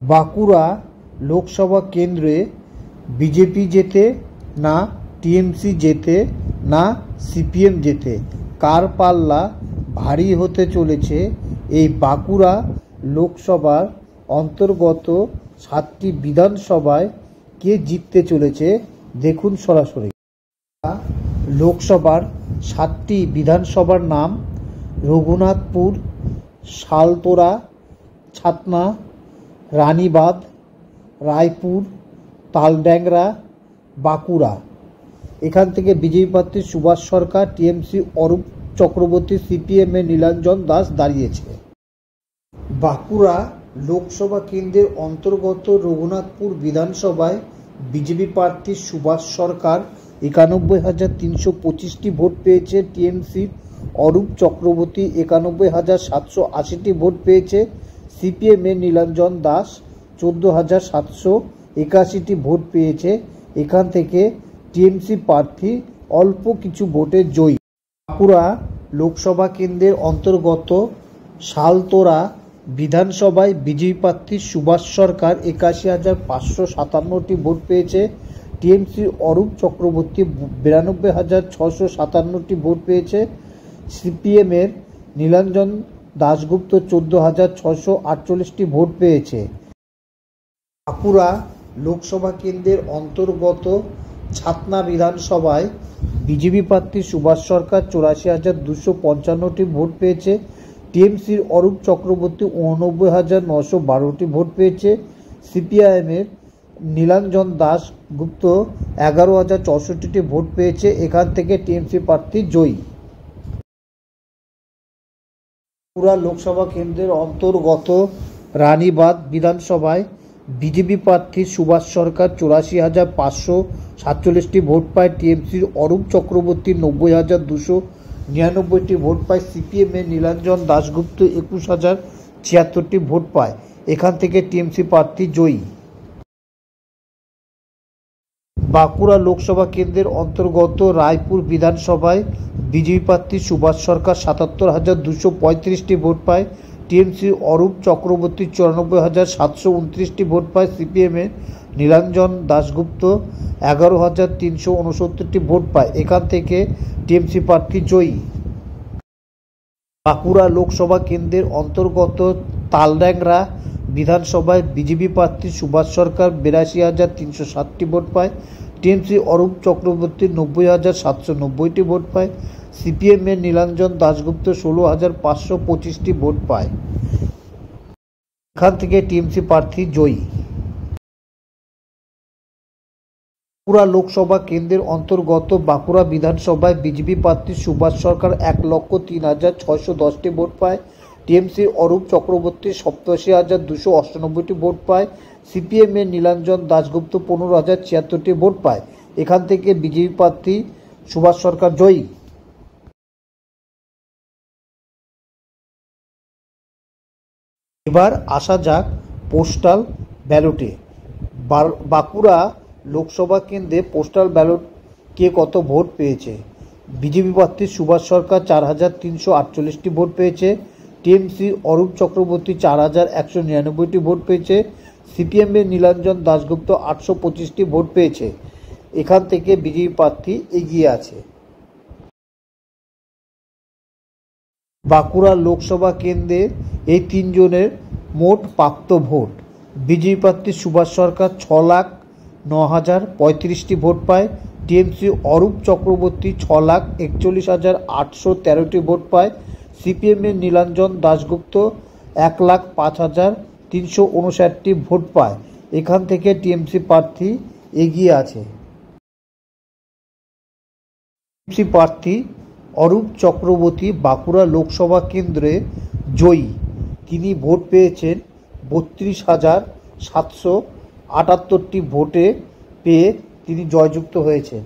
বাঁকুড়া লোকসভা কেন্দ্রে বিজেপি জেতে না টিএমসি জেতে না সিপিএম জেতে, কার পাল্লা ভারী হতে চলেছে এই বাঁকুড়া লোকসভার অন্তর্গত 7টি বিধানসভায় কে জিততে চলেছে দেখুন সরাসরি। লোকসভার 7টি বিধানসভার নাম: রঘুনাথপুর, সালতোরা, ছাতনা, রানীবাঁধ, রায়পুর, তালড্যাংরা, বাঁকুড়া। এখান থেকে বিজেপি প্রার্থী সুভাষ সরকার, টিএমসি অরূপ চক্রবর্তী, সিপিএম এর নীলাঞ্জন দাস দাঁড়িয়েছে। বাঁকুড়া লোকসভা কেন্দ্রের অন্তর্গত রঘুনাথপুর বিধানসভায় বিজেপি প্রার্থী সুভাষ সরকার 91,325টি ভোট পেয়েছে, টিএমসির অরূপ চক্রবর্তী 91,780টি ভোট পেয়েছে, সিপিএম এর নীলাঞ্জন দাস 14,781টি ভোট পেয়েছে। এখান থেকে টিএমসি প্রার্থী অল্প কিছু ভোটে জয়ী। বাঁকুড়া লোকসভা কেন্দ্রের অন্তর্গত সালতোরা বিধানসভায় বিজেপি প্রার্থী সুভাষ সরকার 81,557টি ভোট পেয়েছে, টিএমসির অরূপ চক্রবর্তী 92,657টি ভোট পেয়েছে, সিপিএম এর নীলাঞ্জন দাশগুপ্ত 14,648টি ভোট পেয়েছে। বাঁকুড়া লোকসভা কেন্দ্রের অন্তর্গত ছাতনা বিধানসভায় বিজেপি প্রার্থী সুভাষ সরকার 84,255টি ভোট পেয়েছে, টিএমসির অরূপ চক্রবর্তী 89,912টি ভোট পেয়েছে, সিপিআইএম এর নীলাঞ্জন দাশগুপ্ত 11,064টি ভোট পেয়েছে। এখান থেকে টিএমসি প্রার্থী জয়ী। বাঁকুড়া লোকসভা কেন্দ্রের অন্তর্গত রানীবাঁধ বিধানসভায় বিজেপি প্রার্থী সুভাষ সরকার 84,547টি ভোট পায়, টিএমসির অরূপ চক্রবর্তী 90,299টি ভোট পায়, সিপিএম এর নীলাঞ্জন দাশগুপ্ত 21,076টি ভোট পায়। এখান থেকে টিএমসি প্রার্থী জয়ী। বাঁকুড়া লোকসভা কেন্দ্রের অন্তর্গত রায়পুর বিধানসভায় বিজেপি প্রার্থী সুভাষ সরকার 77,235টি ভোট পায়, টিএমসির অরূপ চক্রবর্তী 94,729টি ভোট পায়, সিপিএম এর নীলাঞ্জন দাশগুপ্ত 11,369টি ভোট পায়। এখান থেকে টিএমসি প্রার্থী জয়ী। বাঁকুড়া লোকসভা কেন্দ্রের অন্তর্গত তালড্যাংরা বিধানসভায় বিজেপি প্রার্থী সুভাষ সরকার 82,360টি ভোট পায়, টিএমসি অরূপ চক্রবর্তী 90,790টি ভোট পায়, সিপিএম এর নীলাঞ্জন দাশগুপ্ত 16,525টি ভোট পায়। এখান থেকে টিএমসি প্রার্থী জয়ী। বাঁকুড়া লোকসভা কেন্দ্রের অন্তর্গত বাঁকুড়া বিধানসভায় বিজেপি প্রার্থী সুভাষ সরকার 1,03,610টি ভোট পায়, টিএমসির অরূপ চক্রবর্তী 87,298টি ভোট পায়, সিপিএম এর নীলাঞ্জন দাশগুপ্ত 15,076টি ভোট পায়। এখান থেকে বিজেপি প্রার্থী সুভাষ সরকার জয়ী। এবার আসা যাক পোস্টাল ব্যালটে। বাঁকুড়া লোকসভা কেন্দ্রে পোস্টাল ব্যালট কে কত ভোট পেয়েছে? বিজেপি প্রার্থী সুভাষ সরকার 4,348টি ভোট পেয়েছে, টিএমসি অরূপ চক্রবর্তী 4,199টি ভোট পেয়েছে, সিপিএম এর নীলাঞ্জন দাশগুপ্ত 825টি ভোট পেয়েছে। এখান থেকে বিজেপি প্রার্থী এগিয়ে আছে। বাঁকুড়া লোকসভা কেন্দ্রে এই তিনজনের মোট প্রাপ্ত ভোট: বিজেপি প্রার্থী সুভাষ সরকার 6,09,035টি ভোট পায়, টিএমসি অরূপ চক্রবর্তী 6,41,813টি ভোট পায়, সিপিএম এর নীলাঞ্জন দাশগুপ্ত 1,05,359টি ভোট পায়। এখান থেকে টিএমসি প্রার্থী এগিয়ে আছে। টিএমসি প্রার্থী অরূপ চক্রবর্তী বাঁকুড়া লোকসভা কেন্দ্রে জয়ী। তিনি ভোট পেয়েছেন 32,778টি ভোটে পেয়ে তিনি জয়যুক্ত হয়েছেন।